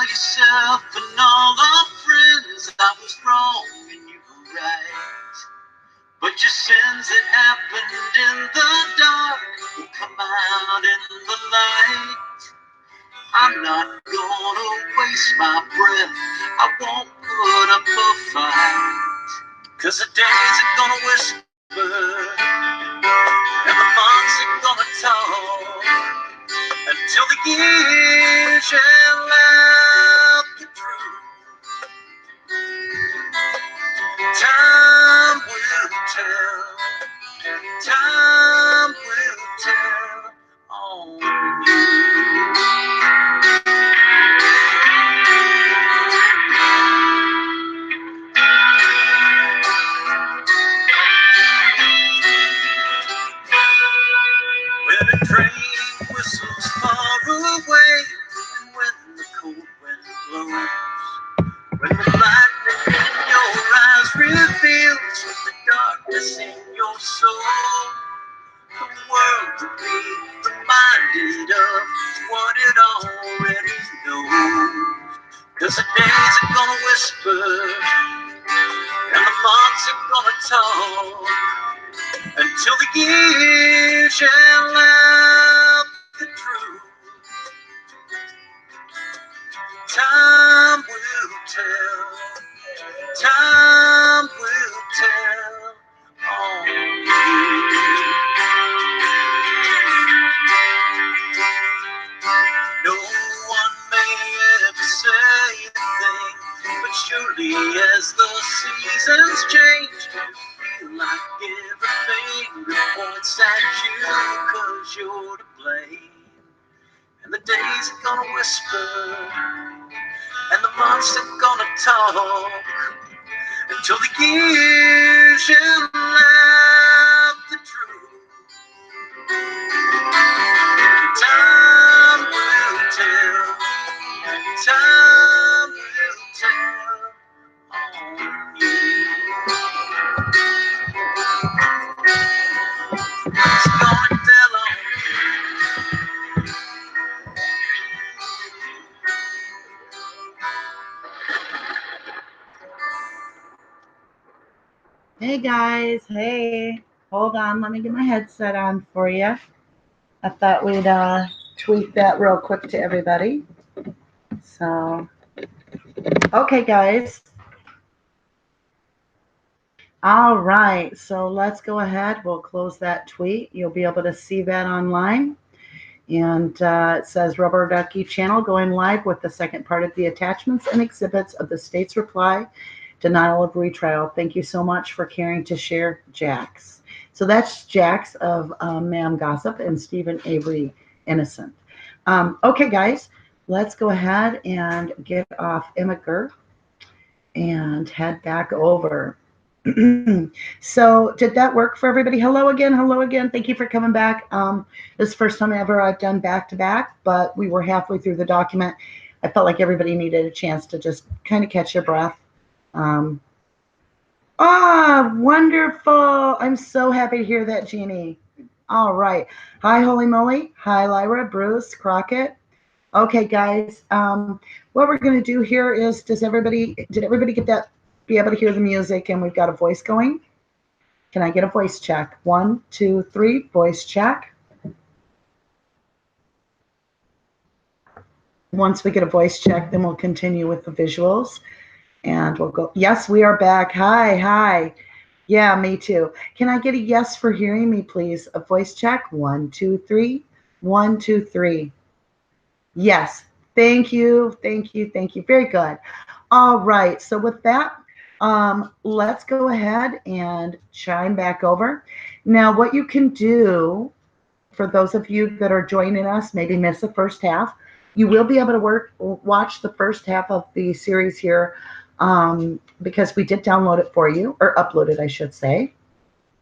tell yourself and all our friends I was wrong and you were right. But your sins that happened in the dark will come out in the light. I'm not gonna waste my breath, I won't put up a fight. 'Cause the days are gonna whisper and the months are gonna talk until the years shall out the truth. Time will tell, time will tell on you. When a train whistles far away, and when the cold wind blows, when the lightning in your eyes reveals the darkness in your soul, the world will be reminded of what it already knows. 'Cause the days are gonna whisper and the months are gonna talk until the years shall out the truth. Time will tell, time will tell on you. No one may ever say a thing, but surely as the seasons change, you feel like every finger points at you 'cause you're to blame. And the days are gonna whisper and the months are gonna talk until the years shall out the truth. Time will tell, time will tell on you. It's gonna tell on you. Hey guys, hey, hold on, let me get my headset on for you. I thought we'd tweet that real quick to everybody. So, okay guys. All right, so let's go ahead. We'll close that tweet. You'll be able to see that online. And it says Rubberducky channel going live with the second part of the attachments and exhibits of the state's reply, Denial of Retrial. Thank you so much for caring to share, Jax. So that's Jax of Ma'am Gossip and Stephen Avery Innocent. Okay, guys, let's go ahead and get off Immiger and head back over. So did that work for everybody? Hello again. Hello again. Thank you for coming back. This is the first time ever I've done back-to-back, but we were halfway through the document. I felt like everybody needed a chance to just kind of catch their breath. Wonderful. I'm so happy to hear that, Jeannie. All right. Hi, Holy Moly. Hi, Lyra, Bruce, Crockett. Okay, guys. What we're going to do here is, did everybody get that? Be able to hear the music, and we've got a voice going. Can I get a voice check? 1, 2, 3, voice check. Once we get a voice check, then we'll continue with the visuals, and we'll go. Yes, we are back. Hi. Yeah, me too. Can I get a yes for hearing me, please? A voice check. 1, 2, 3. 1, 2, 3. Yes. Thank you. Very good. All right. So with that, let's go ahead and chime back over. Now, what you can do, for those of you that are joining us, maybe miss the first half, you will be able to watch the first half of the series here, because we did download it for you, or upload it, I should say.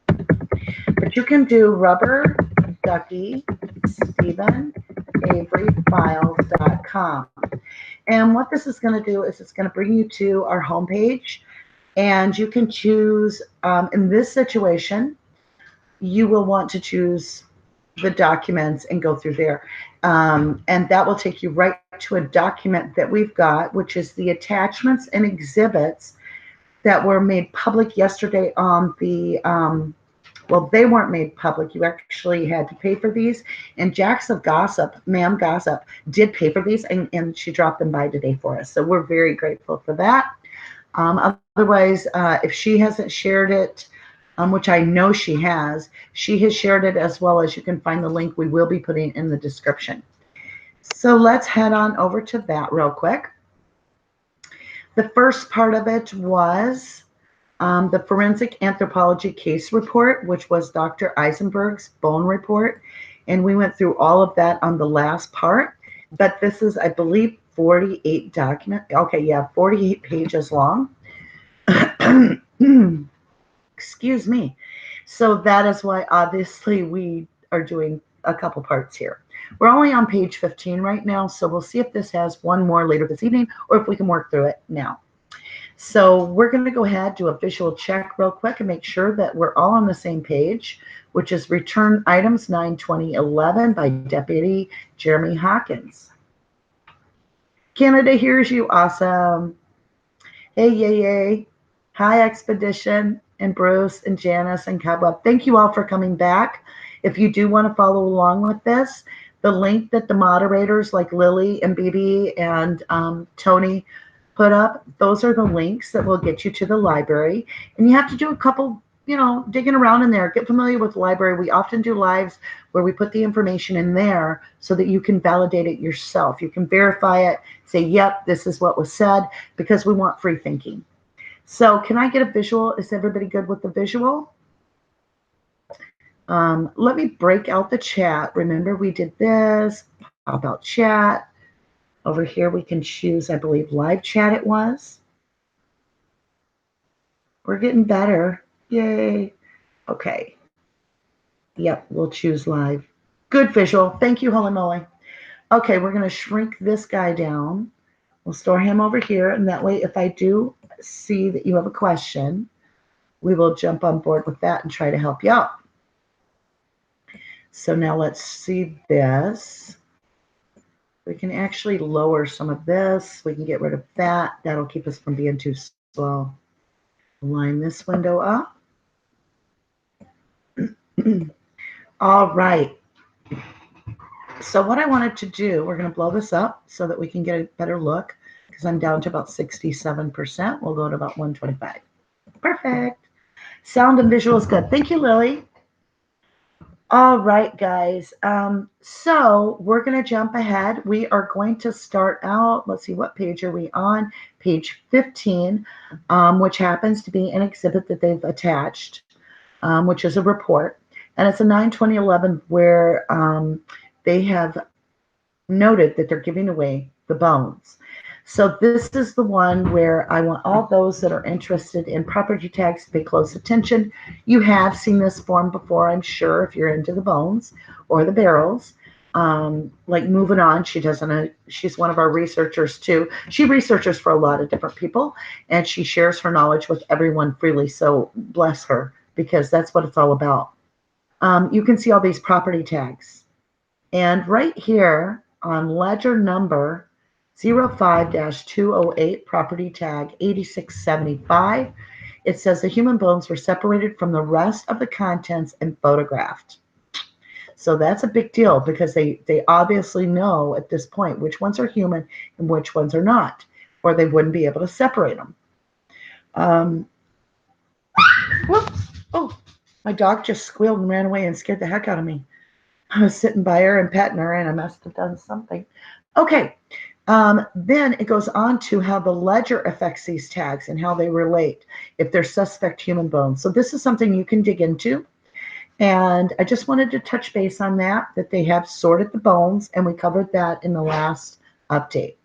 But you can do Rubberducky StephenAveryFiles.com. And what this is going to do is it's going to bring you to our homepage. And you can choose, in this situation, you will want to choose the documents and go through there. And that will take you right to a document that we've got, which is the attachments and exhibits that were made public yesterday on the, well, they weren't made public. You actually had to pay for these. And Jax of Gossip, Ma'am Gossip, did pay for these, and she dropped them by today for us. So we're very grateful for that. Otherwise, if she hasn't shared it, which I know she has shared it as well as you can find the link we will be putting in the description. So let's head on over to that real quick. The first part of it was the forensic anthropology case report, which was Dr. Eisenberg's bone report. And we went through all of that on the last part. But this is, I believe, 48 documents. Okay, yeah, 48 pages long. Excuse me. So that is why, obviously, we are doing a couple parts here. We're only on page 15 right now, so we'll see if this has one more later this evening or if we can work through it now. So we're going to go ahead, do a visual check real quick and make sure that we're all on the same page, which is Return Items 9/2011 by Deputy Jeremy Hawkins. Canada hears you. Awesome. Hey, yay. Hi, Expedition and Bruce and Janice and Cobweb. Thank you all for coming back. If you do want to follow along with this, the link that the moderators like Lily and BB and Tony put up, those are the links that will get you to the library. And you have to do a couple, digging around in there. Get familiar with the library. We often do lives where we put the information in there so that you can validate it yourself. You can verify it, say, yep, this is what was said, because we want free thinking. So can I get a visual? Is everybody good with the visual? Let me break out the chat. Remember, we did this. Pop out chat. Over here, we can choose, I believe, live chat it was. We're getting better. Yay. Okay. Yep, we'll choose live. Good visual. Thank you, holy moly. Okay, we're going to shrink this guy down. We'll store him over here, and that way, if I do see that you have a question, we will jump on board with that and try to help you out. So now let's see this. We can actually lower some of this. We can get rid of that. That'll keep us from being too slow. Line this window up. All right. So what I wanted to do, we're going to blow this up so that we can get a better look, because I'm down to about 67%. We'll go to about 125. Perfect. Sound and visual is good. Thank you, Lily. All right, guys. So we're going to jump ahead. We are going to start out. Let's see, what page are we on? Page 15, which happens to be an exhibit that they've attached, which is a report. And it's a 9/2011 where they have noted that they're giving away the bones. So this is the one where I want all those that are interested in property tags to pay close attention. You have seen this form before, I'm sure, if you're into the bones or the barrels. Like moving on, she's one of our researchers too. She researches for a lot of different people, and she shares her knowledge with everyone freely. So bless her, because that's what it's all about. You can see all these property tags. And right here on ledger number 05-208, property tag 8675, it says the human bones were separated from the rest of the contents and photographed. So that's a big deal, because they obviously know at this point which ones are human and which ones are not, or they wouldn't be able to separate them. Whoops. Oh, my dog just squealed and ran away and scared the heck out of me. I was sitting by her and petting her, and I must have done something. Okay. Then it goes on to how the ledger affects these tags and how they relate if they're suspect human bones. So this is something you can dig into. And I just wanted to touch base on that they have sorted the bones, and we covered that in the last update.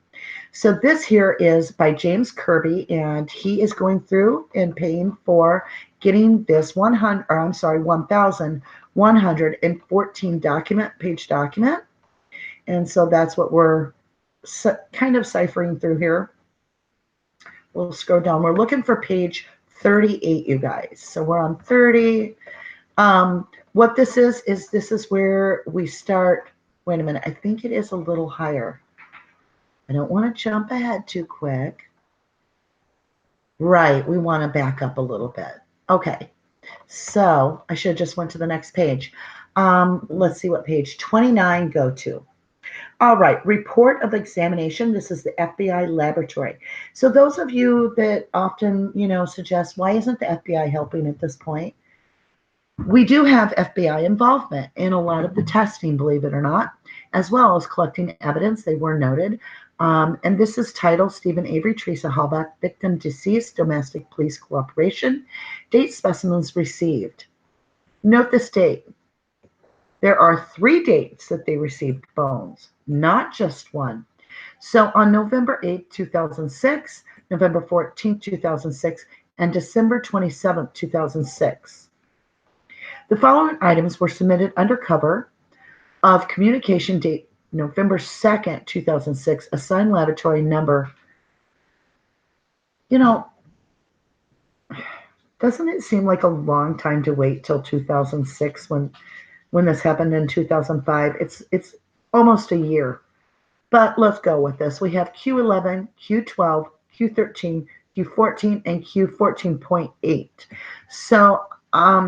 So this here is by James Kirby, and he is going through and paying for getting this 1,114 page document. And so that's what we're kind of ciphering through here. We'll scroll down. We're looking for page 38, you guys. So we're on 30. What this is this is where we start. Wait a minute. I think it is a little higher. I don't want to jump ahead too quick. Right, we want to back up a little bit. Okay, so I should have just went to the next page. Let's see what page 29 go to. All right, report of examination. This is the FBI laboratory. So those of you that often, suggest why isn't the FBI helping at this point? We do have FBI involvement in a lot of the testing, believe it or not, as well as collecting evidence. They were noted. And this is titled Stephen Avery, Teresa Halbach, Victim Deceased, Domestic Police Cooperation. Date specimens received. Note this date. There are 3 dates that they received bones, not just one. So on November 8th, 2006, November 14th, 2006, and December 27th, 2006. The following items were submitted under cover of communication date November 2nd, 2006, assigned laboratory number. You know, doesn't it seem like a long time to wait till 2006 when this happened in 2005? It's almost a year. But let's go with this. We have Q11, Q12, Q13, Q14, and Q14.8. So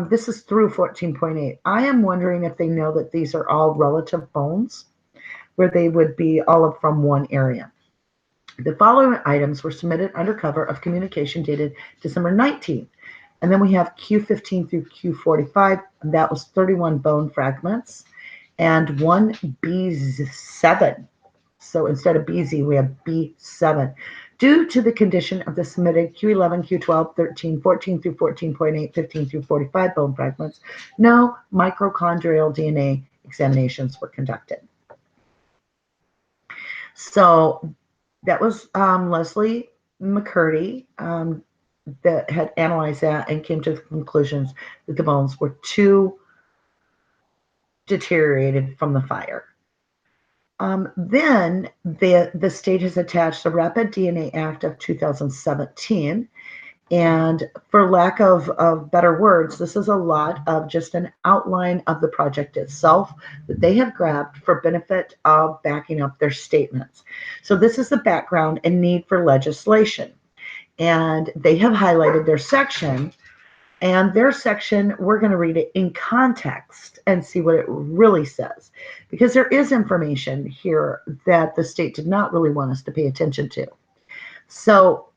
this is through 14.8. I am wondering if they know that these are all relative bones, where they would be all from one area. The following items were submitted under cover of communication dated December 19th. And then we have Q15 through Q45. And that was 31 bone fragments and 1 B7. So instead of BZ, we have B7. Due to the condition of the submitted Q11, Q12, 13, 14 through 14.8, 15 through 45 bone fragments, no mitochondrial DNA examinations were conducted. So that was Leslie McCurdy that had analyzed that and came to the conclusions that the bones were too deteriorated from the fire. Then the state has attached the Rapid DNA Act of 2017. And for lack of better words, this is a lot of just an outline of the project itself that they have grabbed for benefit of backing up their statements. So this is the background and need for legislation. And they have highlighted their section. And their section, we're going to read it in context and see what it really says. Because there is information here that the state did not really want us to pay attention to. So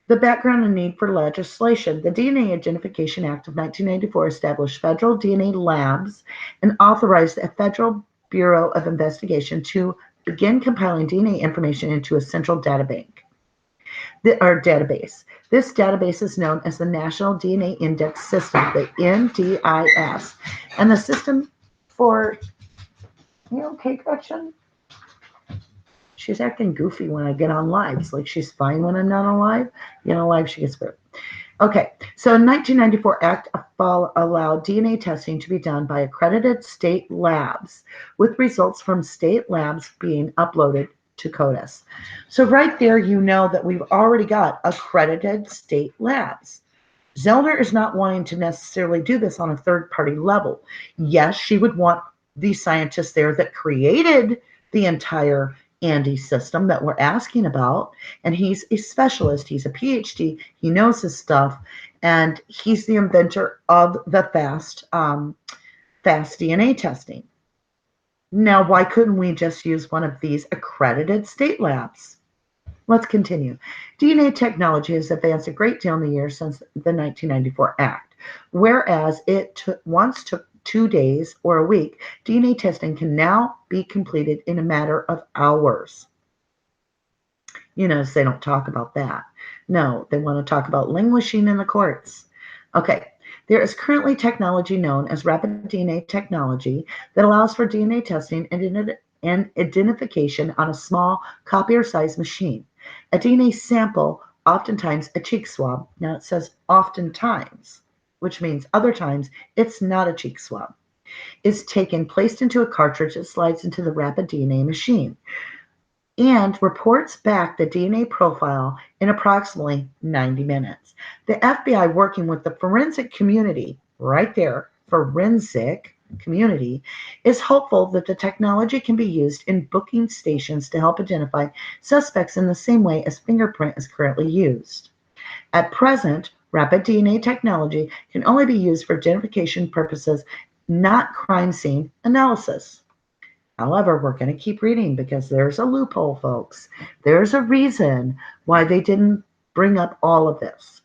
the background and need for legislation. The DNA Identification Act of 1994 established federal DNA labs and authorized a Federal Bureau of Investigation to begin compiling DNA information into a central database. This database is known as the National DNA Index System, the NDIS, and the system for, okay, Gretchen? She's acting goofy when I get on live. It's like she's fine when I'm not on live. Live, she gets weird. Okay, so in 1994 Act allowed DNA testing to be done by accredited state labs, with results from state labs being uploaded to CODIS. So right there, that we've already got accredited state labs. Zellner is not wanting to necessarily do this on a third-party level. Yes, she would want the scientists there that created the entire Andy system that we're asking about, and he's a specialist. He's a PhD. He knows his stuff, and he's the inventor of the fast DNA testing. Now, why couldn't we just use one of these accredited state labs? Let's continue. DNA technology has advanced a great deal in the years since the 1994 Act. Whereas it once took 2 days or a week, DNA testing can now be completed in a matter of hours. They don't talk about that. No, they want to talk about languishing in the courts. Okay. There is currently technology known as rapid DNA technology that allows for DNA testing and identification on a small copier-sized machine. A DNA sample, oftentimes a cheek swab, now it says oftentimes, which means other times it's not a cheek swab, is taken, placed into a cartridge that slides into the rapid DNA machine, and reports back the DNA profile in approximately 90 minutes. The FBI, working with the forensic community, right there, forensic, community is hopeful that the technology can be used in booking stations to help identify suspects in the same way as fingerprint is currently used. At present, rapid DNA technology can only be used for identification purposes, not crime scene analysis. However, we're going to keep reading because there's a loophole, folks. There's a reason why they didn't bring up all of this.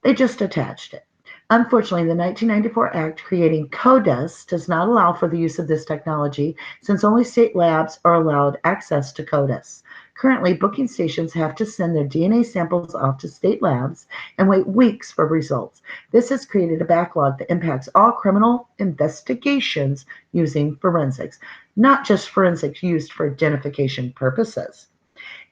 They just attached it. Unfortunately, the 1994 Act creating CODIS does not allow for the use of this technology since only state labs are allowed access to CODIS. Currently, booking stations have to send their DNA samples off to state labs and wait weeks for results. This has created a backlog that impacts all criminal investigations using forensics, not just forensics used for identification purposes.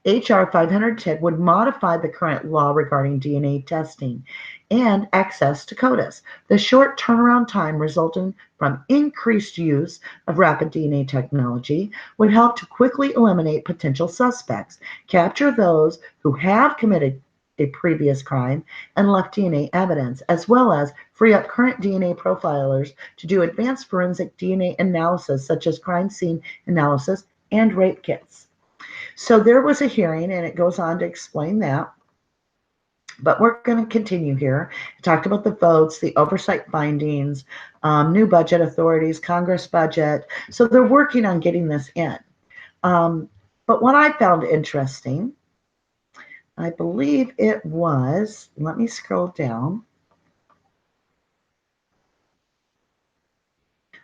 H.R. 510 would modify the current law regarding DNA testing and access to CODIS. The short turnaround time resulting from increased use of rapid DNA technology would help to quickly eliminate potential suspects, capture those who have committed a previous crime and left DNA evidence, as well as free up current DNA profilers to do advanced forensic DNA analysis such as crime scene analysis and rape kits. So there was a hearing, and it goes on to explain that. But we're going to continue here. It talked about the votes, the oversight findings, new budget authorities, Congress budget. So they're working on getting this in. But what I found interesting, I believe it was, let me scroll down.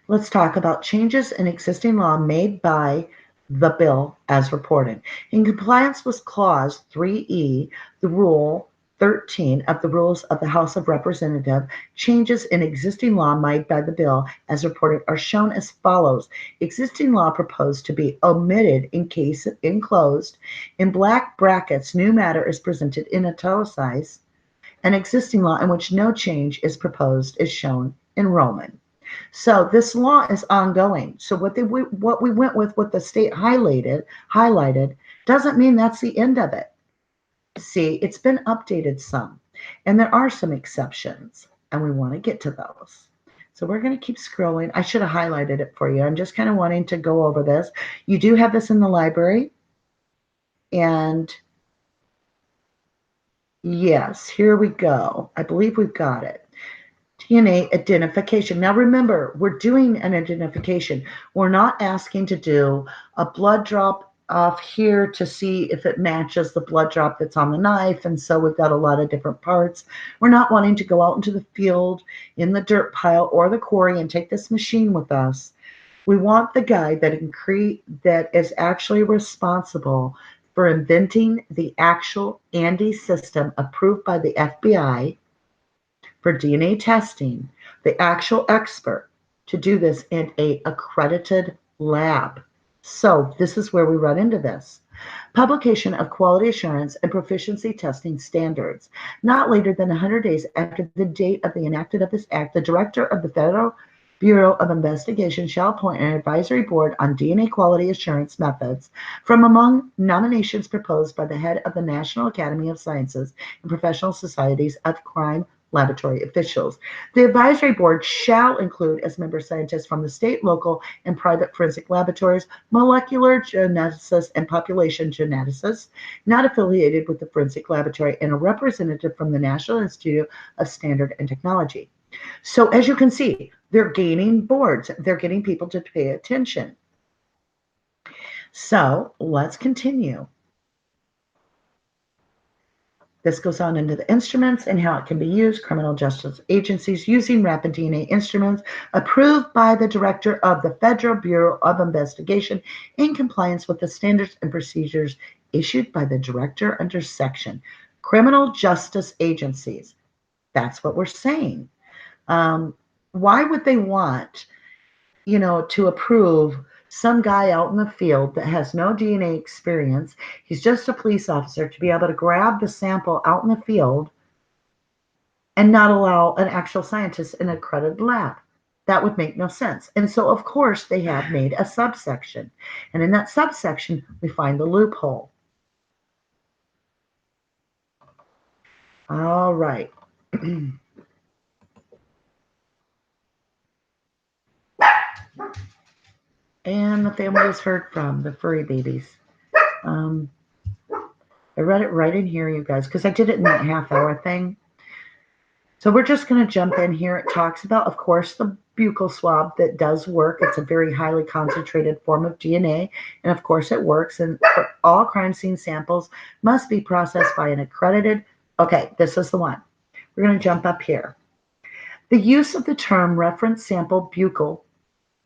Let's talk about changes in existing law made by the bill as reported. In compliance with Clause 3E, the Rule 13 of the Rules of the House of Representatives, changes in existing law made by the bill as reported are shown as follows. Existing law proposed to be omitted in case enclosed. In black brackets, new matter is presented in italicized. An existing law in which no change is proposed is shown in Roman. So this law is ongoing. So what we went with what the state highlighted doesn't mean that's the end of it. See, it's been updated some, and there are some exceptions, and we want to get to those. So we're going to keep scrolling. I should have highlighted it for you. I'm just kind of wanting to go over this. You do have this in the library, and yes, here we go. I believe we've got it. DNA identification. Now remember, we're doing an identification. We're not asking to do a blood drop off here to see if it matches the blood drop that's on the knife. And so we've got a lot of different parts. We're not wanting to go out into the field, in the dirt pile or the quarry and take this machine with us. We want the guy that is actually responsible for inventing the actual Andy system approved by the FBI for DNA testing, the actual expert to do this in a accredited lab. So this is where we run into this. Publication of quality assurance and proficiency testing standards. Not later than 100 days after the date of the enactment of this act, the director of the Federal Bureau of Investigation shall appoint an advisory board on DNA quality assurance methods from among nominations proposed by the head of the National Academy of Sciences and professional societies of crime laboratory officials. The advisory board shall include as member scientists from the state, local, and private forensic laboratories, molecular geneticists, and population geneticists not affiliated with the forensic laboratory, and a representative from the National Institute of Standard and Technology. So as you can see, they're gaining boards. They're getting people to pay attention. So let's continue. This goes on into the instruments and how it can be used. Criminal justice agencies using rapid DNA instruments approved by the director of the Federal Bureau of Investigation in compliance with the standards and procedures issued by the director under section. Criminal justice agencies. That's what we're saying. Why would they want, to approve some guy out in the field that has no DNA experience? He's just a police officer to be able to grab the sample out in the field and not allow an actual scientist in an accredited lab. That would make no sense. And so, of course, they have made a subsection. And in that subsection, we find the loophole. All right. And the family is heard from, the furry babies. Um, I read it right in here, you guys, because I did it in that half-hour thing. So we're just going to jump in here. It talks about, of course, the buccal swab that does work. It's a very highly concentrated form of DNA, and of course it works. And for all crime scene samples must be processed by an accredited. Okay, this is the one. We're going to jump up here. The use of the term reference sample buccal,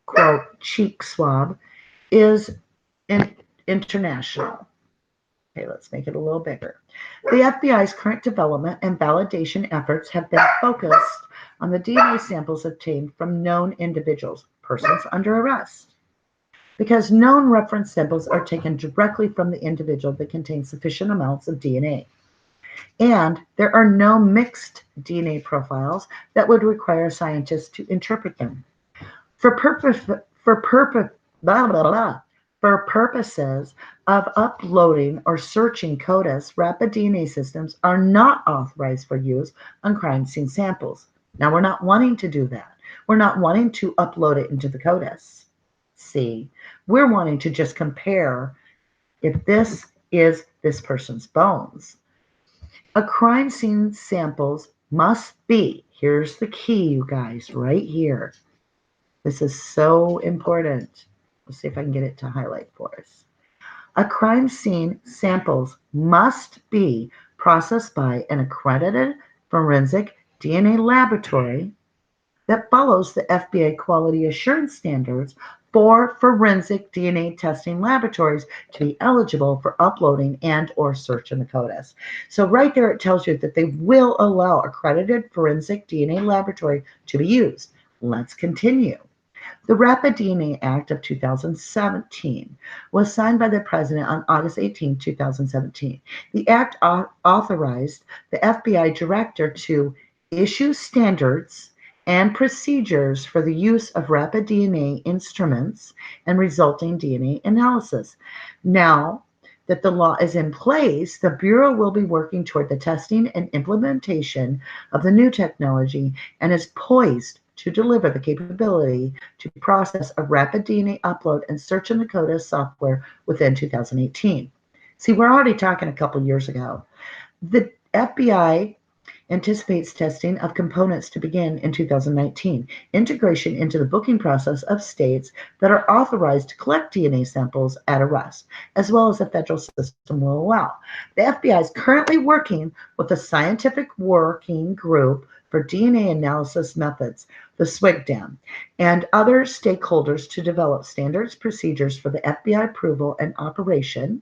quote, cheek swab is international. Okay, let's make it a little bigger. The FBI's current development and validation efforts have been focused on the DNA samples obtained from known individuals, persons under arrest, because known reference samples are taken directly from the individual that contain sufficient amounts of DNA. And there are no mixed DNA profiles that would require scientists to interpret them. For purpose, for purpose, blah, blah, blah, for purposes of uploading or searching CODIS, rapid DNA systems are not authorized for use on crime scene samples. Now, we're not wanting to do that. We're not wanting to upload it into the CODIS. See, we're wanting to just compare if this is this person's bones. A crime scene samples must be, here's the key, you guys, right here. This is so important. Let's see if I can get it to highlight for us. A crime scene samples must be processed by an accredited forensic DNA laboratory that follows the FBI quality assurance standards for forensic DNA testing laboratories to be eligible for uploading and or search in the CODIS. So right there it tells you that they will allow accredited forensic DNA laboratory to be used. Let's continue. The Rapid DNA Act of 2017 was signed by the President on August 18, 2017. The Act authorized the FBI Director to issue standards and procedures for the use of rapid DNA instruments and resulting DNA analysis. Now that the law is in place, the Bureau will be working toward the testing and implementation of the new technology and is poised to deliver the capability to process a rapid DNA upload and search in the CODIS software within 2018. See, we're already talking a couple years ago. The FBI anticipates testing of components to begin in 2019, integration into the booking process of states that are authorized to collect DNA samples at arrest, as well as the federal system will allow. The FBI is currently working with the Scientific Working Group for DNA Analysis Methods, the SWIGDAM, and other stakeholders to develop standards procedures for the FBI approval and operation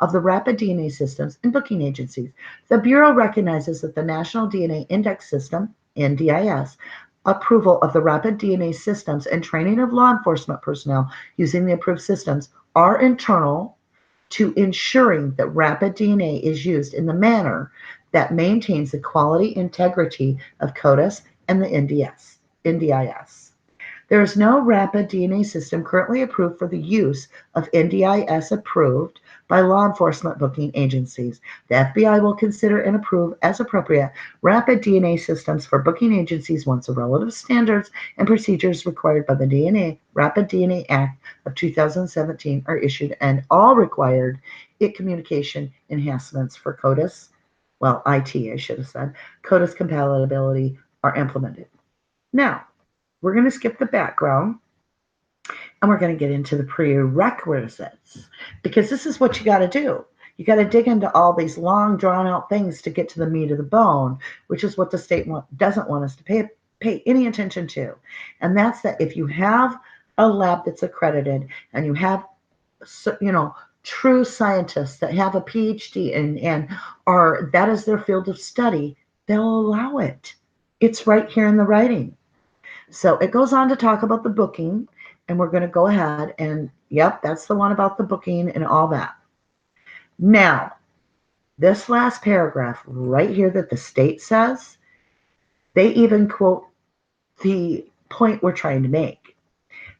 of the rapid DNA systems and booking agencies. The Bureau recognizes that the National DNA Index System, NDIS, approval of the rapid DNA systems and training of law enforcement personnel using the approved systems are internal to ensuring that rapid DNA is used in the manner that maintains the quality integrity of CODIS and the NDIS. There is no rapid DNA system currently approved for the use of NDIS approved by law enforcement booking agencies. The FBI will consider and approve as appropriate rapid DNA systems for booking agencies once the relative standards and procedures required by the Rapid DNA Act of 2017 are issued and all required communication enhancements for CODIS, well, IT, I should have said, CODIS compatibility are implemented. Now, we're going to skip the background and we're going to get into the prerequisites because this is what you got to do. You got to dig into all these long, drawn out things to get to the meat of the bone, which is what the state doesn't want us to pay any attention to. And that's that if you have a lab that's accredited and you have, true scientists that have a PhD and are that is their field of study, they'll allow it. It's right here in the writing. So it goes on to talk about the booking, and we're going to go ahead and, yep, that's the one about the booking and all that. Now, this last paragraph right here that the state says, they even quote the point we're trying to make.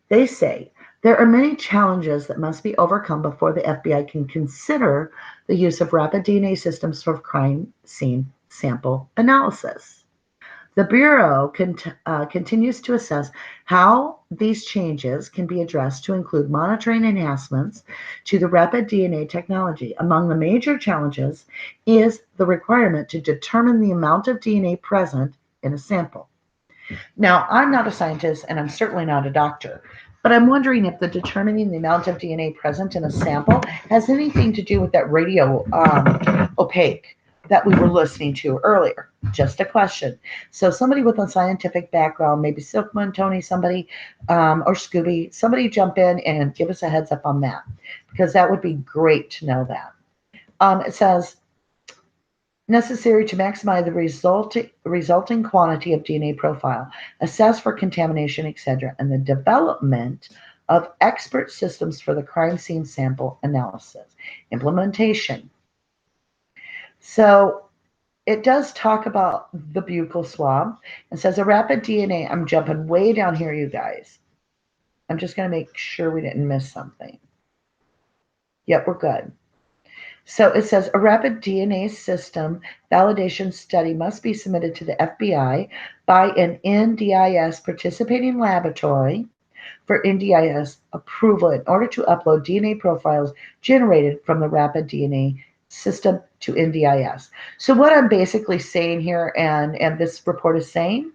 They say, there are many challenges that must be overcome before the FBI can consider the use of rapid DNA systems for crime scene sample analysis. The Bureau continues to assess how these changes can be addressed to include monitoring enhancements to the rapid DNA technology. Among the major challenges is the requirement to determine the amount of DNA present in a sample. Now, I'm not a scientist and I'm certainly not a doctor, but I'm wondering if the determining the amount of DNA present in a sample has anything to do with that radio opaque that we were listening to earlier. Just a question. So, somebody with a scientific background, maybe Silkman, Tony, somebody, or Scooby, somebody jump in and give us a heads up on that because that would be great to know that. It says, necessary to maximize the resulting quantity of DNA profile, assess for contamination, etc., and the development of expert systems for the crime scene sample analysis. Implementation. So it does talk about the buccal swab. It says a rapid DNA. I'm jumping way down here, you guys. I'm just going to make sure we didn't miss something. Yep, we're good. So it says a rapid DNA system validation study must be submitted to the FBI by an NDIS participating laboratory for NDIS approval in order to upload DNA profiles generated from the rapid DNA system to NDIS. So what I'm basically saying here, and this report is saying,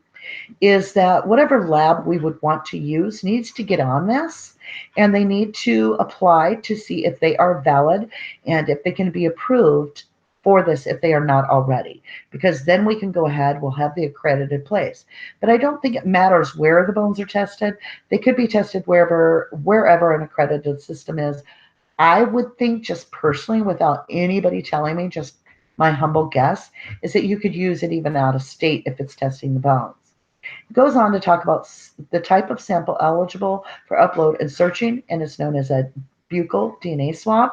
is that whatever lab we would want to use needs to get on this and they need to apply to see if they are valid and if they can be approved for this if they are not already, because then we can go ahead, we'll have the accredited place. But I don't think it matters where the bones are tested. They could be tested wherever an accredited system is. I would think, just personally, without anybody telling me, just my humble guess, is that you could use it even out of state if it's testing the bones. It goes on to talk about the type of sample eligible for upload and searching, and it's known as a buccal DNA swab.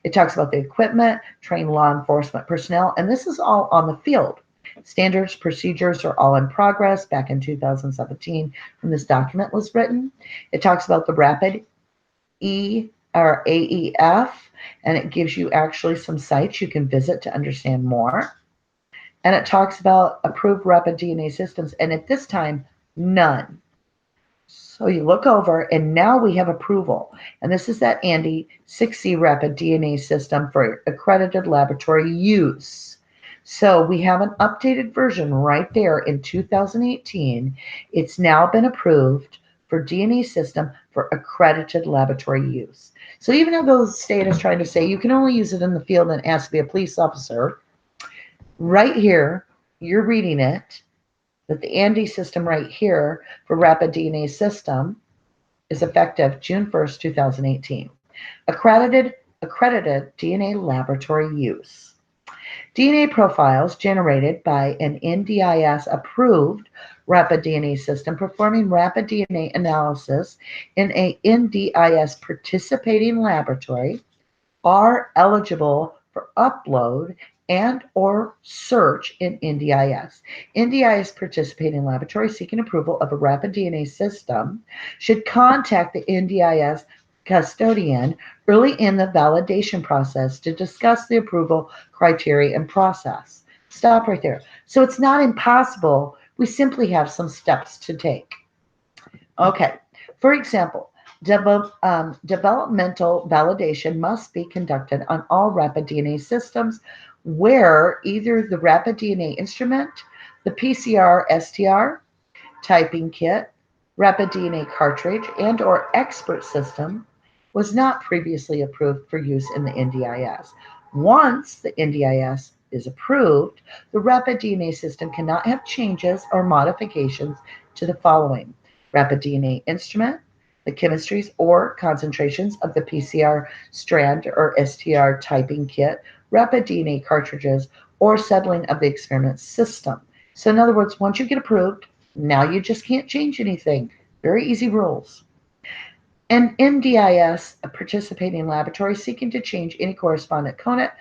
It talks about the equipment, trained law enforcement personnel, and this is all on the field. Standards, procedures are all in progress back in 2017 when this document was written. It talks about the rapid or AEF, and it gives you actually some sites you can visit to understand more. And it talks about approved rapid DNA systems, and at this time, none. So you look over, and now we have approval. And this is that Andy 6C rapid DNA system for accredited laboratory use. So we have an updated version right there in 2018. It's now been approved for DNA system for accredited laboratory use. So even though the state is trying to say you can only use it in the field and it has to be a police officer, right here, you're reading it, that the Andy system right here for rapid DNA system is effective June 1st, 2018. Accredited DNA laboratory use. DNA profiles generated by an NDIS approved rapid DNA system performing rapid DNA analysis in a NDIS participating laboratory are eligible for upload and or search in NDIS. NDIS participating laboratories seeking approval of a rapid DNA system should contact the NDIS custodian early in the validation process to discuss the approval criteria and process. Stop right there. So it's not impossible. We simply have some steps to take. Okay. For example, developmental validation must be conducted on all rapid DNA systems where either the rapid DNA instrument, the PCR STR, typing kit, rapid DNA cartridge, and or expert system was not previously approved for use in the NDIS. Once the NDIS is approved, the rapid DNA system cannot have changes or modifications to the following: rapid DNA instrument, the chemistries or concentrations of the PCR strand or STR typing kit, rapid DNA cartridges, or settling of the experiment system. So in other words, once you get approved, now you just can't change anything. Very easy rules. An NDIS, a participating laboratory seeking to change any correspondent component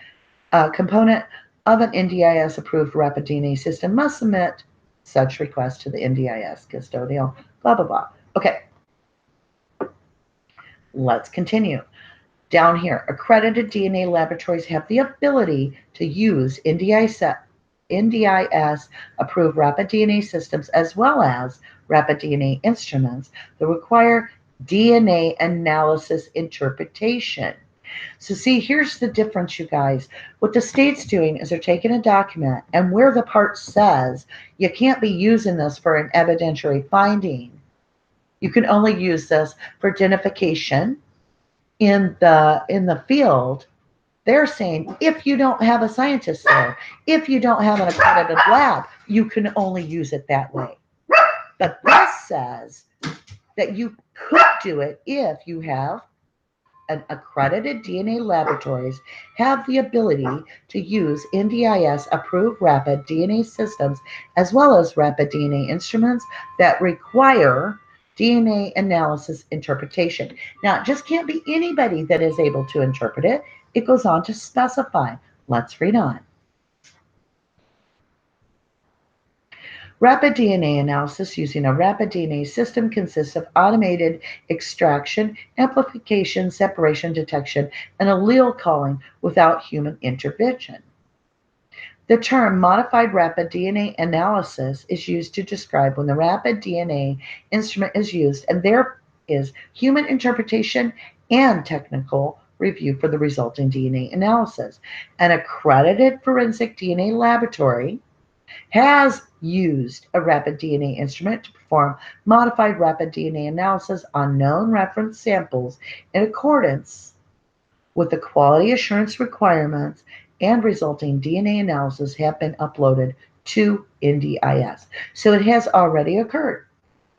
of an NDIS approved rapid DNA system must submit such request to the NDIS custodial, blah, blah, blah. Okay, let's continue. Down here, accredited DNA laboratories have the ability to use NDIS NDIS approved rapid DNA systems as well as rapid DNA instruments that require DNA analysis interpretation. So, see, here's the difference, you guys. What the state's doing is they're taking a document, and where the part says you can't be using this for an evidentiary finding, you can only use this for identification in the field. They're saying if you don't have a scientist there, if you don't have an accredited lab, you can only use it that way. But this says that you could do it if you have an accredited DNA laboratories have the ability to use NDIS approved rapid DNA systems as well as rapid DNA instruments that require DNA analysis interpretation. Now, it just can't be anybody that is able to interpret it. It goes on to specify. Let's read on. Rapid DNA analysis using a rapid DNA system consists of automated extraction, amplification, separation, detection, and allele calling without human intervention. The term modified rapid DNA analysis is used to describe when the rapid DNA instrument is used and there is human interpretation and technical review for the resulting DNA analysis. An accredited forensic DNA laboratory has used a rapid DNA instrument to perform modified rapid DNA analysis on known reference samples in accordance with the quality assurance requirements, and resulting DNA analysis have been uploaded to NDIS. So it has already occurred.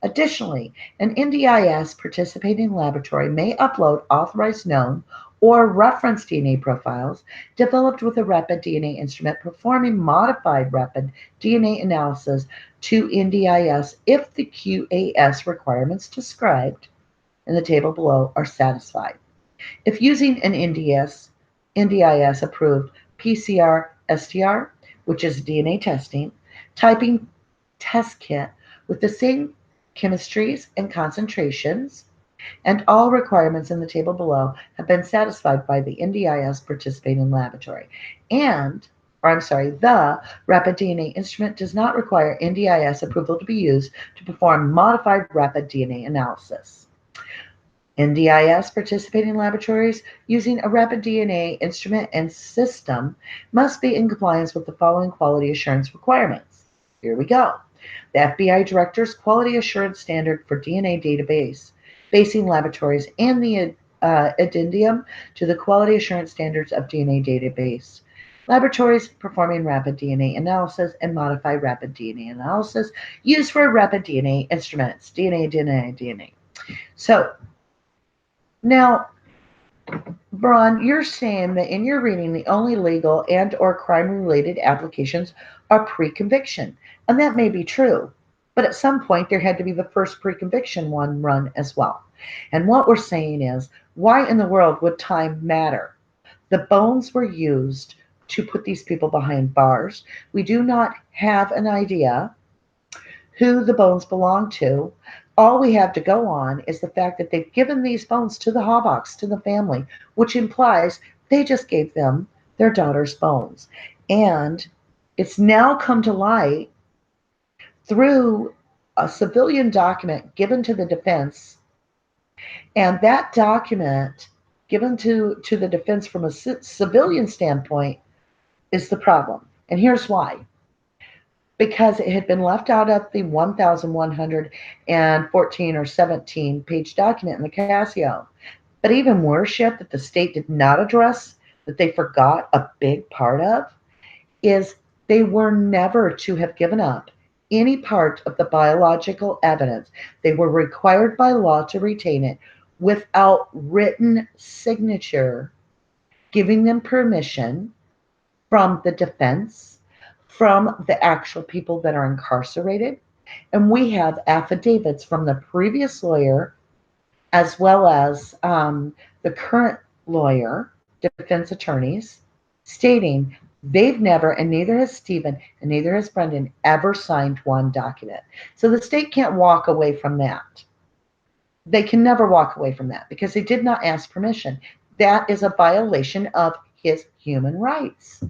Additionally, an NDIS participating laboratory may upload authorized known or reference DNA profiles developed with a rapid DNA instrument performing modified rapid DNA analysis to NDIS if the QAS requirements described in the table below are satisfied. If using an NDIS approved PCR STR, which is DNA testing, typing test kit with the same chemistries and concentrations, and all requirements in the table below have been satisfied by the NDIS participating laboratory. The rapid DNA instrument does not require NDIS approval to be used to perform modified rapid DNA analysis. NDIS participating laboratories using a rapid DNA instrument and system must be in compliance with the following quality assurance requirements. Here we go. The FBI Director's Quality Assurance Standard for DNA Database Basing Laboratories and the addendum to the Quality Assurance Standards of DNA Database Laboratories performing rapid DNA analysis and modified rapid DNA analysis used for rapid DNA instruments. DNA. So, now, Braun, you're saying that in your reading, the only legal and or crime-related applications are pre-conviction, and that may be true. But at some point, there had to be the first pre-conviction one run as well. And what we're saying is, why in the world would time matter? The bones were used to put these people behind bars. We do not have an idea who the bones belong to. All we have to go on is the fact that they've given these bones to the Hawbox, to the family, which implies they just gave them their daughter's bones. And it's now come to light through a civilian document given to the defense. And that document given to the defense from a civilian standpoint is the problem. And here's why. Because it had been left out of the 1,114 or 17 page document in the Casio. But even worse yet, that the state did not address, that they forgot a big part of, is they were never to have given up any part of the biological evidence. They were required by law to retain it without written signature, giving them permission from the defense, from the actual people that are incarcerated. And we have affidavits from the previous lawyer as well as the current lawyer, defense attorneys, stating they've never, and neither has Stephen, and neither has Brendan, ever signed one document. So the state can't walk away from that. They can never walk away from that because they did not ask permission. That is a violation of his human rights.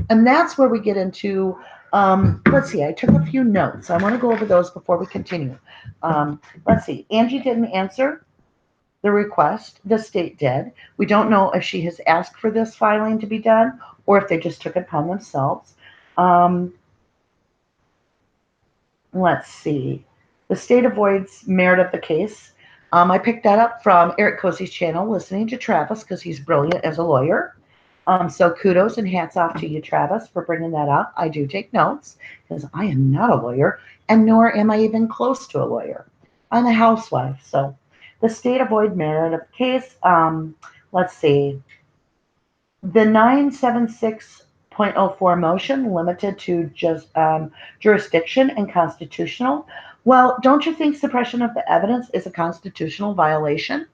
And that's where we get into, let's see, I took a few notes. I want to go over those before we continue. Let's see, Angie didn't answer the request. The state did. We don't know if she has asked for this filing to be done or if they just took it upon themselves. Um, let's see. The state avoids merit of the case. I picked that up from Eric Cozy's channel, listening to Travis because he's brilliant as a lawyer. So kudos and hats off to you, Travis, for bringing that up. I do take notes because I am not a lawyer, and nor am I even close to a lawyer. I'm a housewife, so the state avoid merit of the case. Let's see. The 976.04 motion limited to just jurisdiction and constitutional. Well, don't you think suppression of the evidence is a constitutional violation?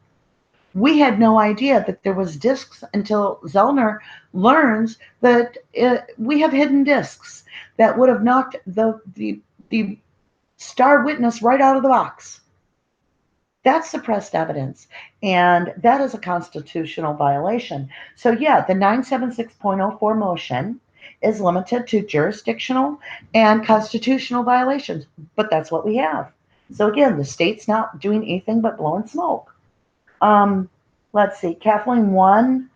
We had no idea that there was discs until Zellner learns that we have hidden discs that would have knocked the star witness right out of the box. That's suppressed evidence, and that is a constitutional violation. So, yeah, the 976.04 motion is limited to jurisdictional and constitutional violations, but that's what we have. So, again, the state's not doing anything but blowing smoke. Um, let's see, Kathleen won,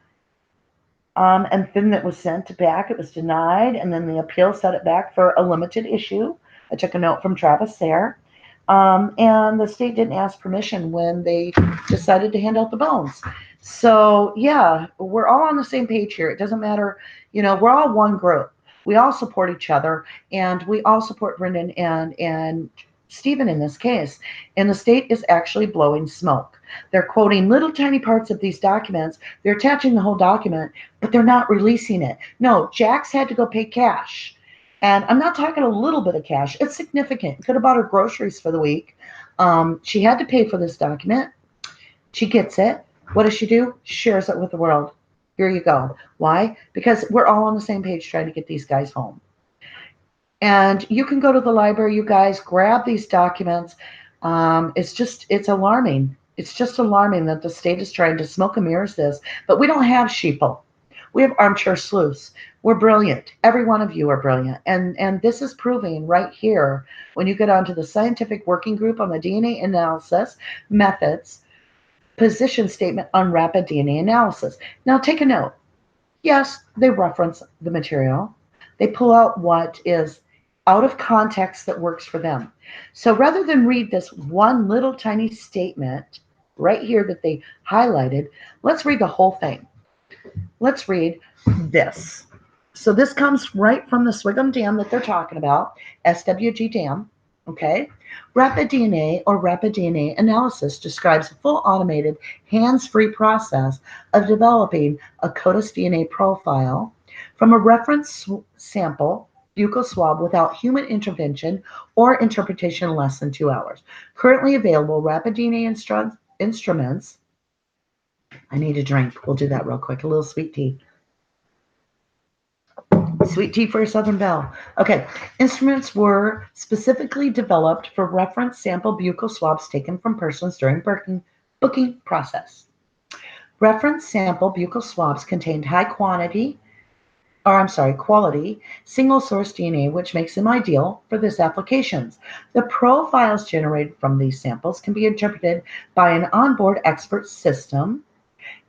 and then it was sent back. It was denied, and then the appeal set it back for a limited issue. I took a note from Travis there. And the state didn't ask permission when they decided to hand out the bones. So, yeah, we're all on the same page here. It doesn't matter, we're all one group. We all support each other, and we all support Brendan and Stephen in this case. And the state is actually blowing smoke. They're quoting little tiny parts of these documents. They're attaching the whole document, but they're not releasing it. No, Jax had to go pay cash. And I'm not talking a little bit of cash. It's significant. Could have bought her groceries for the week. She had to pay for this document. She gets it. What does she do? She shares it with the world. Here you go. Why? Because we're all on the same page trying to get these guys home. And you can go to the library, you guys, grab these documents. It's alarming. It's just alarming that the state is trying to smoke and mirrors this. But we don't have sheeple. We have armchair sleuths. We're brilliant. Every one of you are brilliant. And this is proving right here when you get onto the scientific working group on the DNA analysis methods, position statement on rapid DNA analysis. Now take a note. Yes, they reference the material. They pull out what is out of context that works for them. So rather than read this one little tiny statement right here that they highlighted, let's read the whole thing. Let's read this. So this comes right from the Swigum dam that they're talking about, SWG dam, okay? Rapid DNA or rapid DNA analysis describes a full automated, hands-free process of developing a CODIS DNA profile from a reference sample buccal swab without human intervention or interpretation in less than 2 hours. Currently available rapid DNA instruments. I need a drink. We'll do that real quick. A little sweet tea. Sweet tea for a Southern Belle. Okay. Instruments were specifically developed for reference sample buccal swabs taken from persons during booking process. Reference sample buccal swabs contained high quality single source DNA, which makes them ideal for this applications. The profiles generated from these samples can be interpreted by an onboard expert system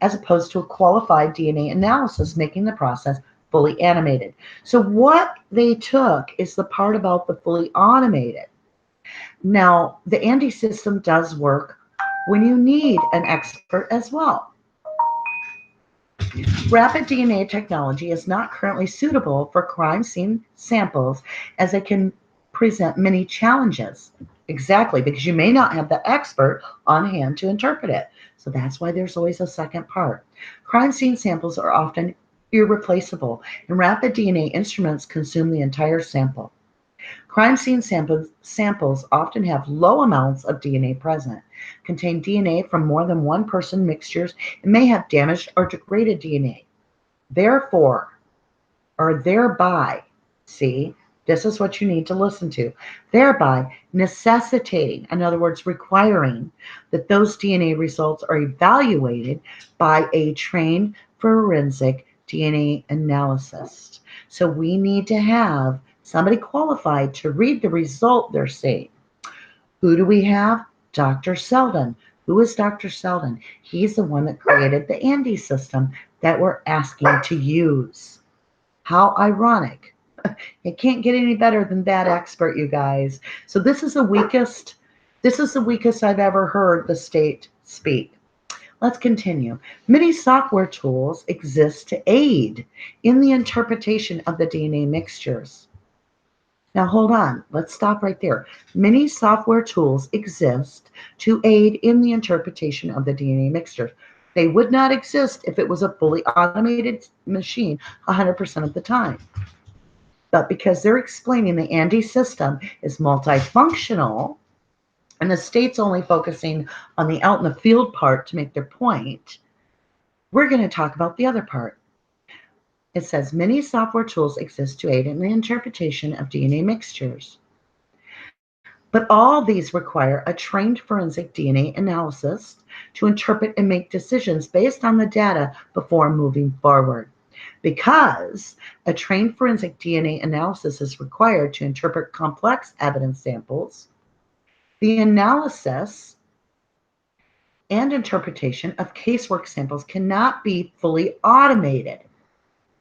as opposed to a qualified DNA analysis, making the process fully animated. So what they took is the part about the fully automated. Now, the Andy system does work when you need an expert as well. Rapid DNA technology is not currently suitable for crime scene samples as it can present many challenges. Exactly, because you may not have the expert on hand to interpret it. So that's why there's always a second part. Crime scene samples are often irreplaceable, and rapid DNA instruments consume the entire sample. Crime scene samples often have low amounts of DNA present, contain DNA from more than one person mixtures, and may have damaged or degraded DNA. Therefore, or thereby, see, this is what you need to listen to, thereby necessitating, in other words, requiring that those DNA results are evaluated by a trained forensic DNA analysis. So we need to have somebody qualified to read the result they're seeing. Who do we have? Dr. Selden. Who is Dr. Selden? He's the one that created the Andy system that we're asking to use. How ironic. It can't get any better than that expert, you guys. So this is the weakest I've ever heard the state speak. Let's continue. Many software tools exist to aid in the interpretation of the DNA mixtures. Now hold on, let's stop right there. Many software tools exist to aid in the interpretation of the DNA mixtures. They would not exist if it was a fully automated machine 100% of the time. But because they're explaining the Andy system is multifunctional, and the state's only focusing on the out in the field part to make their point, we're going to talk about the other part. It says many software tools exist to aid in the interpretation of DNA mixtures. But all these require a trained forensic DNA analyst to interpret and make decisions based on the data before moving forward. Because a trained forensic DNA analysis is required to interpret complex evidence samples, the analysis and interpretation of casework samples cannot be fully automated.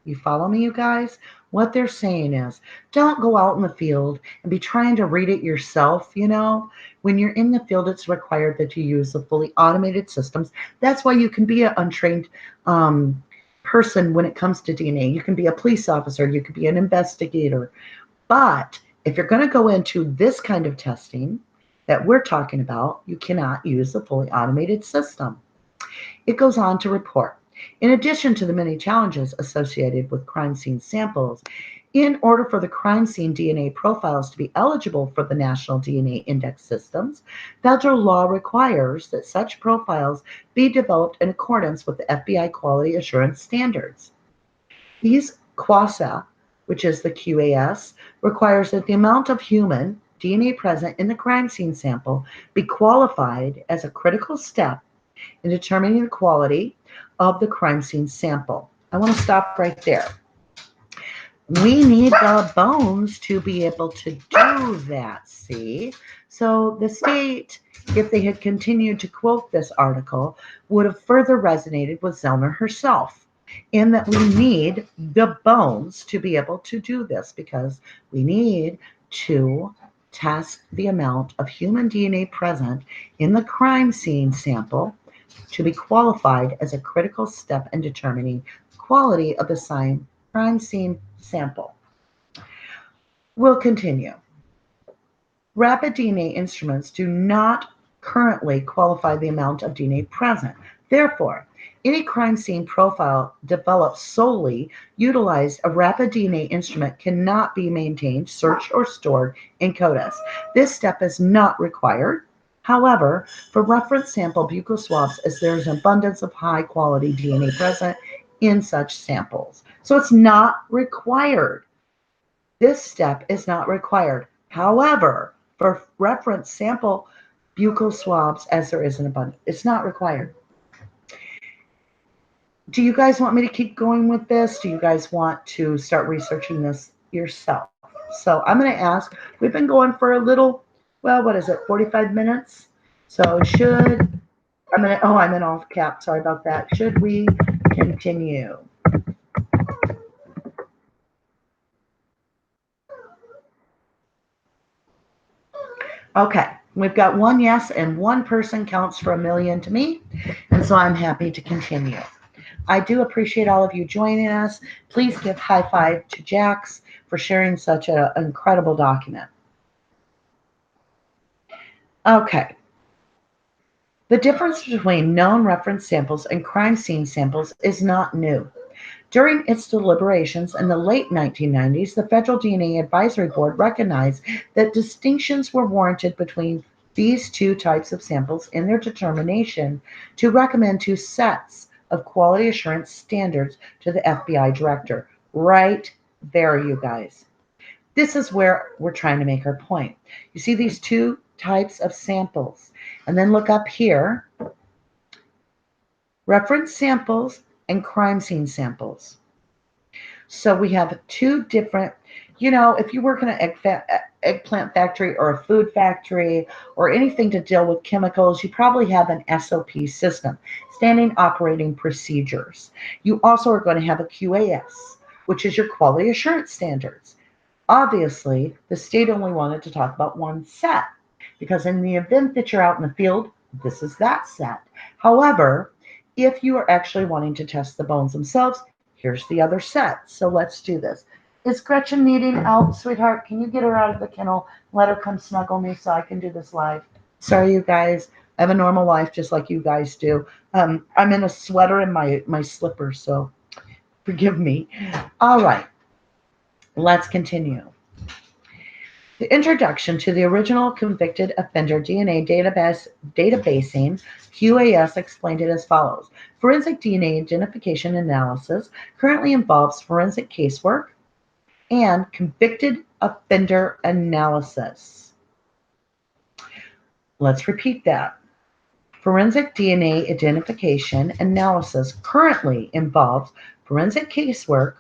You follow me, you guys? What they're saying is, don't go out in the field and be trying to read it yourself, When you're in the field, it's required that you use the fully automated systems. That's why you can be an untrained person when it comes to DNA. You can be a police officer, you could be an investigator. But if you're going to go into this kind of testing that we're talking about, you cannot use the fully automated system. It goes on to report. In addition to the many challenges associated with crime scene samples, in order for the crime scene DNA profiles to be eligible for the National DNA Index systems, federal law requires that such profiles be developed in accordance with the FBI quality assurance standards. These QASA, which is the QAS, requires that the amount of human DNA present in the crime scene sample be qualified as a critical step in determining the quality of the crime scene sample. I want to stop right there. We need the bones to be able to do that, see? So the state, if they had continued to quote this article, would have further resonated with Zellner herself, in that we need the bones to be able to do this, because we need to test the amount of human DNA present in the crime scene sample to be qualified as a critical step in determining quality of the crime scene sample. We'll continue. Rapid DNA instruments do not currently qualify the amount of DNA present. Therefore, any crime scene profile developed solely utilized a rapid DNA instrument cannot be maintained, searched, or stored in CODIS. This step is not required. However, for reference sample buccal swabs, as there is an abundance of high-quality DNA present in such samples. So it's not required. This step is not required. However, for reference sample buccal swabs, as there is an abundance, it's not required. Do you guys want me to keep going with this? Do you guys want to start researching this yourself? So I'm going to ask, we've been going for a little, 45 minutes? So I'm in all caps, sorry about that. Should we continue? Okay, we've got one yes and one person counts for 1,000,000 to me, and so I'm happy to continue. I do appreciate all of you joining us. Please give high five to Jax for sharing such an incredible document. Okay. The difference between known reference samples and crime scene samples is not new. During its deliberations in the late 1990s, the Federal DNA Advisory Board recognized that distinctions were warranted between these two types of samples in their determination to recommend two sets of quality assurance standards to the FBI director. Right there, you guys. This is where we're trying to make our point. You see these two types of samples, and then look up here, reference samples and crime scene samples. So we have two different, if you work in an eggplant factory or a food factory or anything to deal with chemicals, you probably have an SOP system, standing operating procedures. You also are going to have a QAS, which is your quality assurance standards. Obviously, the state only wanted to talk about one set because in the event that you're out in the field, this is that set. However, if you are actually wanting to test the bones themselves, here's the other set. So let's do this. Is Gretchen needing out, sweetheart? Can you get her out of the kennel? Let her come snuggle me so I can do this live. Sorry, you guys. I have a normal life just like you guys do. I'm in a sweater and my slippers, so forgive me. All right, let's continue. The introduction to the original convicted offender DNA databasing, QAS explained it as follows. Forensic DNA identification analysis currently involves forensic casework and convicted offender analysis. Let's repeat that. Forensic DNA identification analysis currently involves forensic casework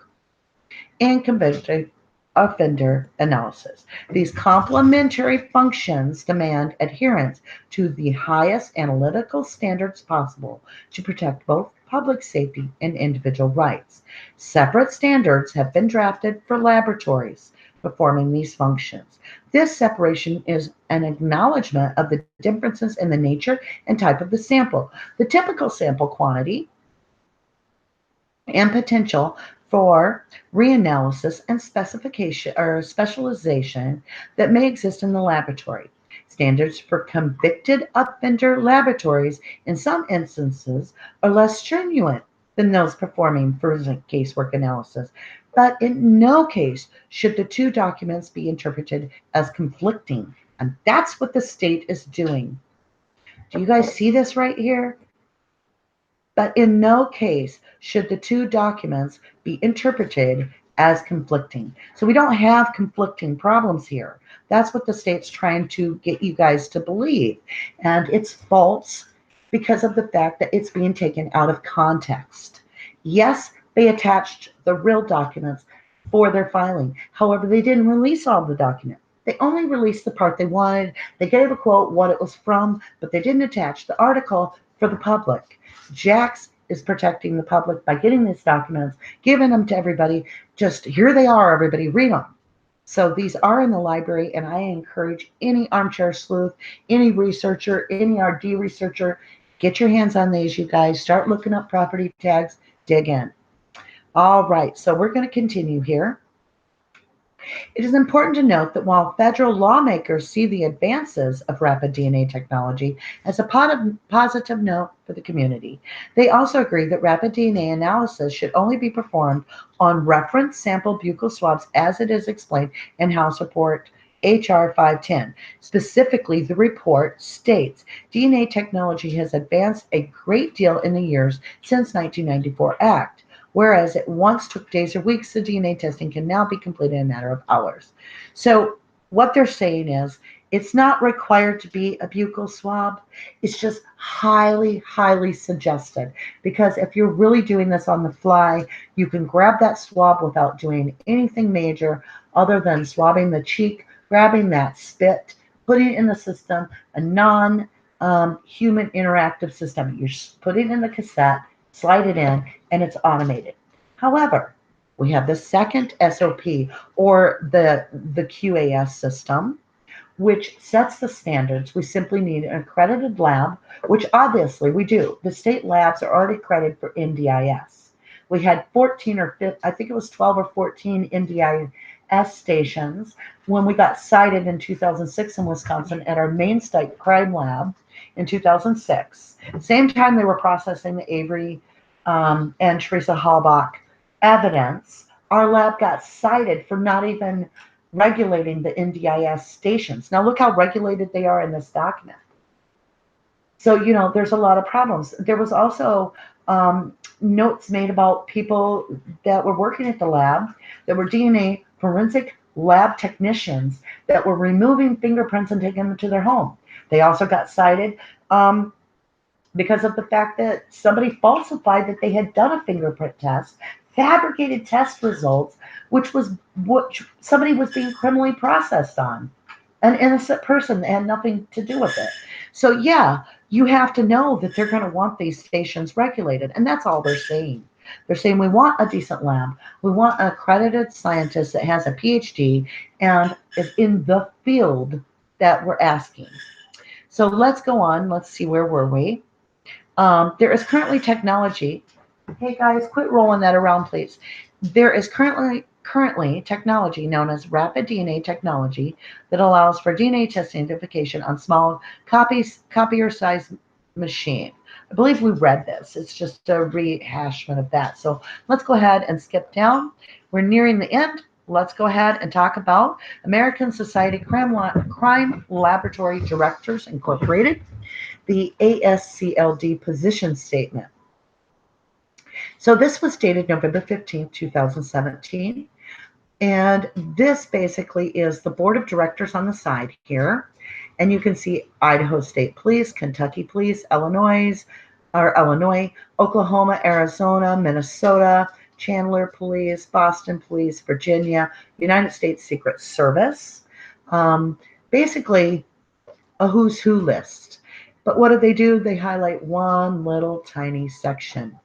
and convicted offender analysis. These complementary functions demand adherence to the highest analytical standards possible to protect both public safety and individual rights. Separate standards have been drafted for laboratories performing these functions. This separation is an acknowledgement of the differences in the nature and type of the sample. The typical sample quantity and potential for reanalysis and specification or specialization that may exist in the laboratory. Standards for convicted offender laboratories in some instances are less stringent than those performing forensic casework analysis, but in no case should the two documents be interpreted as conflicting. And that's what the state is doing. Do you guys see this right here? But in no case should the two documents be interpreted as conflicting. So we don't have conflicting problems here. That's what the state's trying to get you guys to believe. And it's false because of the fact that it's being taken out of context. Yes, they attached the real documents for their filing. However, they didn't release all the documents. They only released the part they wanted. They gave a quote, what it was from, but they didn't attach the article for the public. Jax is protecting the public by getting these documents, giving them to everybody. Just here they are, everybody, read them. So these are in the library, and I encourage any armchair sleuth, any researcher, any RD researcher, get your hands on these, you guys. Start looking up property tags, dig in. All right, so we're going to continue here. It is important to note that while federal lawmakers see the advances of rapid DNA technology as a positive note for the community, they also agree that rapid DNA analysis should only be performed on reference sample buccal swabs as it is explained in House Report HR 510. Specifically, the report states DNA technology has advanced a great deal in the years since 1994 Act. Whereas it once took days or weeks, the DNA testing can now be completed in a matter of hours. So what they're saying is it's not required to be a buccal swab. It's just highly, highly suggested because if you're really doing this on the fly, you can grab that swab without doing anything major other than swabbing the cheek, grabbing that spit, putting it in the system, a non-human interactive system. You're putting it in the cassette, slide it in, and it's automated. However, we have the second SOP or the QAS system, which sets the standards. We simply need an accredited lab, which obviously we do. The state labs are already accredited for NDIS. We had 14 or 15, I think it was 12 or 14 NDIS stations when we got cited in 2006 in Wisconsin at our main state crime lab in 2006. Same time they were processing the Avery and Teresa Halbach evidence, our lab got cited for not even regulating the NDIS stations. Now look how regulated they are in this document. So, there's a lot of problems. There was also notes made about people that were working at the lab that were DNA forensic lab technicians that were removing fingerprints and taking them to their home. They also got cited because of the fact that somebody falsified that they had done a fingerprint test, fabricated test results, which was what somebody was being criminally processed on, an innocent person that had nothing to do with it. So yeah, you have to know that they're going to want these stations regulated, and that's all they're saying. They're saying we want a decent lab, we want an accredited scientist that has a PhD and is in the field that we're asking. So let's go on. Let's see, where were we? There is currently technology. Hey guys, quit rolling that around, please. There is currently technology known as rapid DNA technology that allows for DNA test identification on small copier size machine. I believe we read this. It's just a rehashment of that. So let's go ahead and skip down. We're nearing the end. Let's go ahead and talk about American Society Crime Laboratory Directors Incorporated, the ASCLD position statement. So this was dated November 15th, 2017. And this basically is the board of directors on the side here. And you can see Idaho State Police, Kentucky Police, Illinois, Oklahoma, Arizona, Minnesota, Chandler Police, Boston Police, Virginia, United States Secret Service. Um, Basically, a who's who list. But what do? They highlight one little tiny section.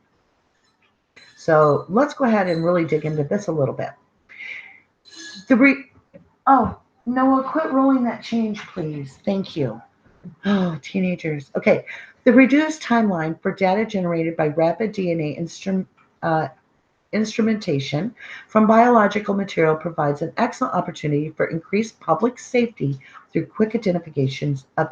So let's go ahead and really dig into this a little bit. The re- oh, Noah, quit rolling that change, please. Thank you. Oh, teenagers. Okay. The reduced timeline for data generated by rapid DNA uh, instrumentation from biological material provides an excellent opportunity for increased public safety through quick identifications of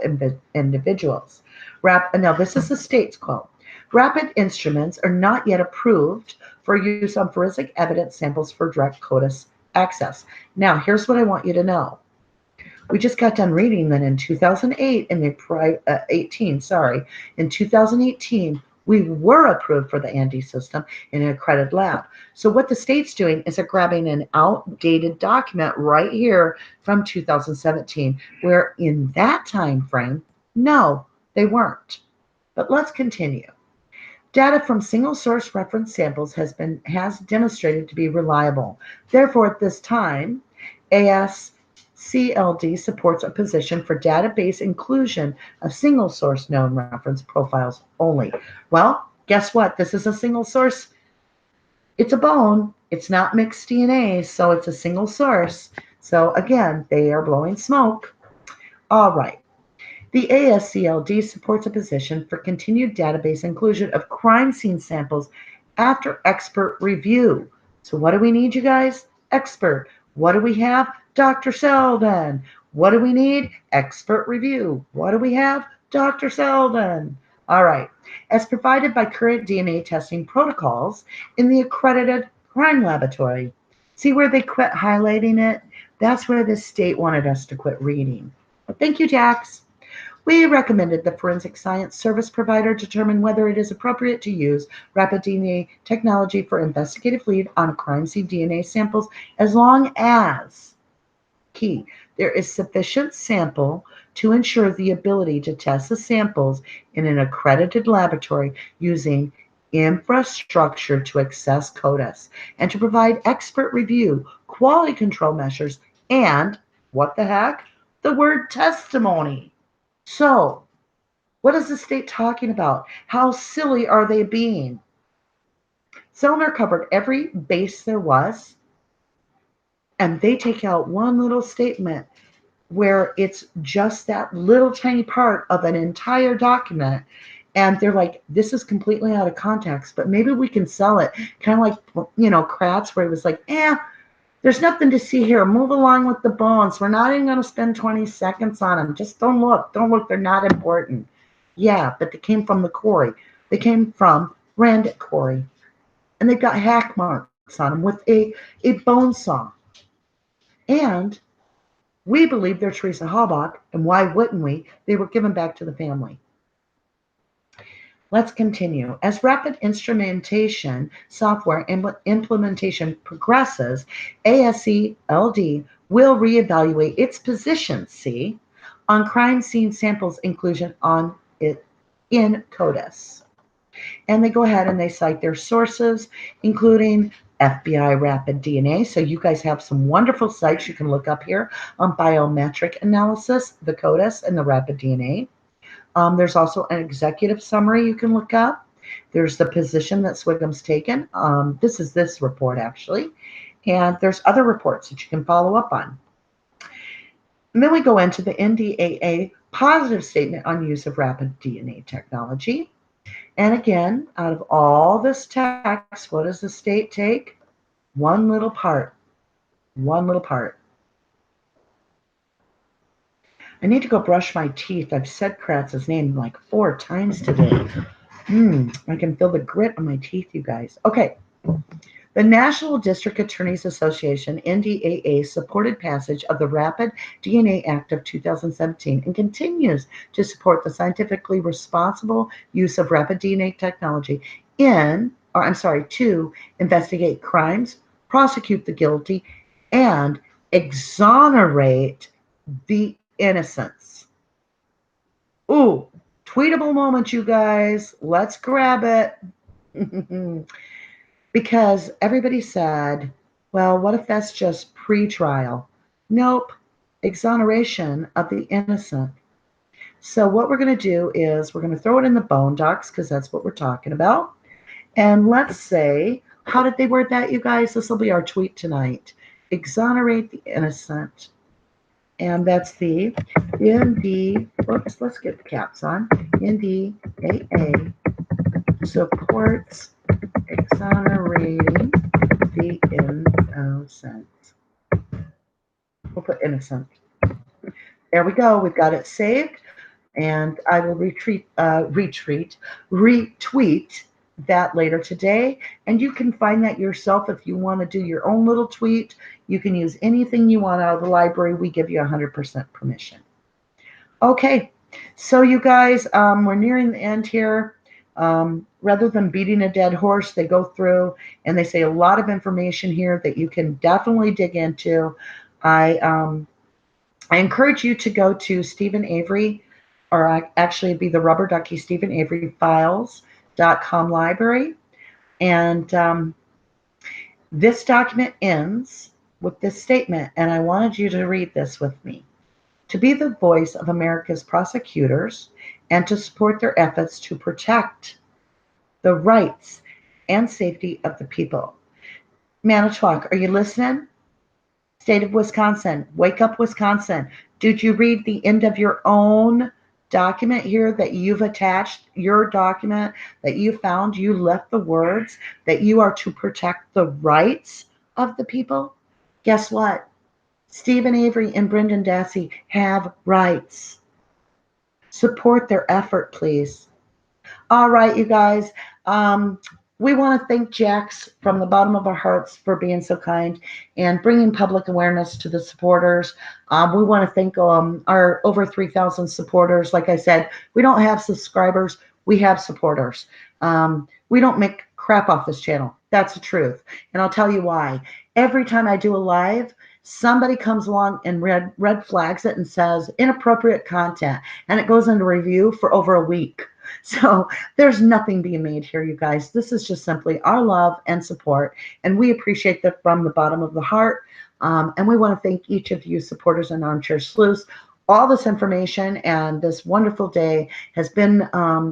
individuals. Now, this is the state's quote. Rapid instruments are not yet approved for use on forensic evidence samples for direct CODIS access. Now, here's what I want you to know. We just got done reading that in 2008, in 2018, we were approved for the Andy system in an accredited lab. So what the state's doing is they're grabbing an outdated document right here from 2017, where in that time frame, no, they weren't. But let's continue. Data from single source reference samples has demonstrated to be reliable. Therefore, at this time, ASCLD supports a position for database inclusion of single source known reference profiles only. Well, guess what? This is a single source. It's a bone. It's not mixed DNA, so it's a single source. So again, they are blowing smoke. All right. The ASCLD supports a position for continued database inclusion of crime scene samples after expert review. So what do we need, you guys? Expert. What do we have? Dr. Selden. What do we need? Expert review. What do we have? Dr. Selden. All right. As provided by current DNA testing protocols in the accredited crime laboratory. See where they quit highlighting it? That's where the state wanted us to quit reading. Thank you, Jax. We recommended the forensic science service provider determine whether it is appropriate to use rapid DNA technology for investigative lead on crime scene DNA samples as long as, key, there is sufficient sample to ensure the ability to test the samples in an accredited laboratory using infrastructure to access CODIS and to provide expert review, quality control measures, and, what the heck? The word testimony. So, what is the state talking about? How silly are they being? Zellner covered every base there was, and they take out one little statement where it's just that little tiny part of an entire document. And they're like, this is completely out of context, but maybe we can sell it. Kind of like, Kratz, where he was like, there's nothing to see here. Move along with the bones. We're not even going to spend 20 seconds on them. Just don't look. Don't look. They're not important. Yeah, but they came from the quarry. They came from Randit Quarry. And they've got hack marks on them with a bone saw. And we believe they're Teresa Halbach, and why wouldn't we? They were given back to the family. Let's continue. As rapid instrumentation software implementation progresses, ASCLD will reevaluate its position, see, on crime scene samples inclusion on it in CODIS. And they go ahead and they cite their sources, including FBI rapid DNA. So you guys have some wonderful sites you can look up here on biometric analysis, the CODIS, and the rapid DNA. There's also an executive summary you can look up. There's the position that Swigham's taken. This is this report, actually. And there's other reports that you can follow up on. And then we go into the NDAA positive statement on use of rapid DNA technology. And again, out of all this text, what does the state take? One little part. One little part. I need to go brush my teeth. I've said Kratz's name like 4 times today. I can feel the grit on my teeth, you guys. Okay. The National District Attorneys Association, NDAA, supported passage of the Rapid DNA Act of 2017 and continues to support the scientifically responsible use of rapid DNA technology to investigate crimes, prosecute the guilty, and exonerate the innocents. Ooh, tweetable moment, you guys. Let's grab it. Because everybody said, well, what if that's just pre-trial? Nope, exoneration of the innocent. So what we're going to do is we're going to throw it in the bone docs because that's what we're talking about. And let's say, how did they word that, you guys? This will be our tweet tonight. Exonerate the innocent. And that's the let's get the caps on. NDAA supports exonerating the innocent. We'll put innocent. There we go. We've got it saved. And I will retweet that later today. And you can find that yourself if you want to do your own little tweet. You can use anything you want out of the library. We give you 100% permission. Okay. So you guys, we're nearing the end here. Rather than beating a dead horse, they go through and they say a lot of information here that you can definitely dig into. I encourage you to go to Stephen Avery, or actually it'd be the Rubberducky Stephen Avery Files.com library. And this document ends with this statement, and I wanted you to read this with me. To be the voice of America's prosecutors and to support their efforts to protect the rights and safety of the people. Manitowoc, are you listening? State of Wisconsin, wake up, Wisconsin. Did you read the end of your own document here that you've attached, your document that you found? You left the words that you are to protect the rights of the people. Guess what? Stephen Avery and Brendan Dassey have rights. Support their effort, please. All right, you guys. We want to thank Jax from the bottom of our hearts for being so kind and bringing public awareness to the supporters. We want to thank our over 3,000 supporters. Like I said, we don't have subscribers. We have supporters. We don't make crap off this channel. That's the truth. And I'll tell you why. Every time I do a live, somebody comes along and red flags it and says inappropriate content, and it goes into review for over a week. So there's nothing being made here, you guys. This is just simply our love and support, and we appreciate that from the bottom of the heart. And we want to thank each of you supporters in Armchair Sleuths. All this information and this wonderful day has been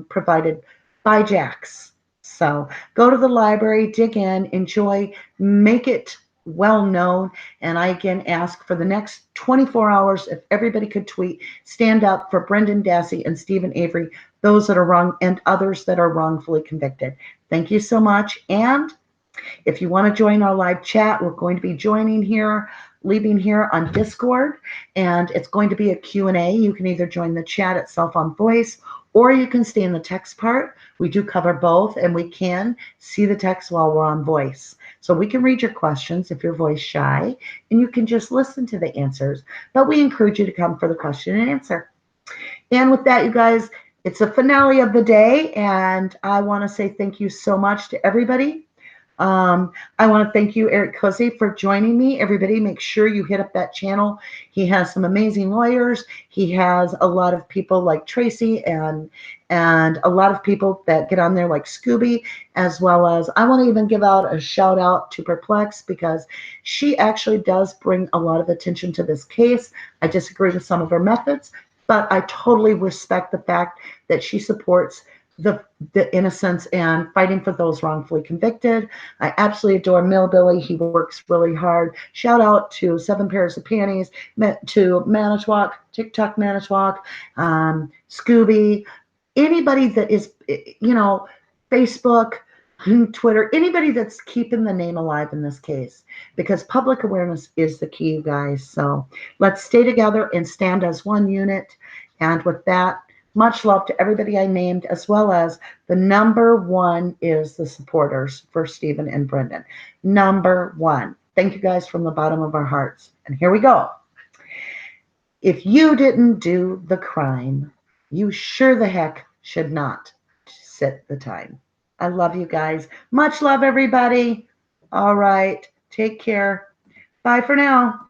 provided by Jax. So go to the library, dig in, enjoy, make it well known. And I again ask for the next 24 hours, if everybody could tweet, stand up for Brendan Dassey and Stephen Avery, those that are wrong and others that are wrongfully convicted. Thank you so much. And if you want to join our live chat, we're going to be leaving here on Discord, and it's going to be a Q&A. You can either join the chat itself on voice, or you can stay in the text part. We do cover both, and we can see the text while we're on voice. So we can read your questions if you're voice shy, and you can just listen to the answers. But we encourage you to come for the question and answer. And with that, you guys, it's the finale of the day, and I want to say thank you so much to everybody I want to thank you, Eric Cozy, for joining me. Everybody, make sure you hit up that channel. He has some amazing lawyers. He has a lot of people like Tracy and a lot of people that get on there like Scooby, as well as I want to even give out a shout out to Perplex because she actually does bring a lot of attention to this case. I disagree with some of her methods, but I totally respect the fact that she supports the the innocence and fighting for those wrongfully convicted. I absolutely adore Millbilly. He works really hard. Shout out to Seven Pairs of Panties, to Manitowoc, TikTok Manitowoc, Scooby, anybody that is, Facebook, Twitter, anybody that's keeping the name alive in this case, because public awareness is the key, you guys. So let's stay together and stand as one unit. And with that, much love to everybody I named, as well as the number one is the supporters for Stephen and Brendan. Number one. Thank you guys from the bottom of our hearts. And here we go. If you didn't do the crime, you sure the heck should not sit the time. I love you guys. Much love, everybody. All right. Take care. Bye for now.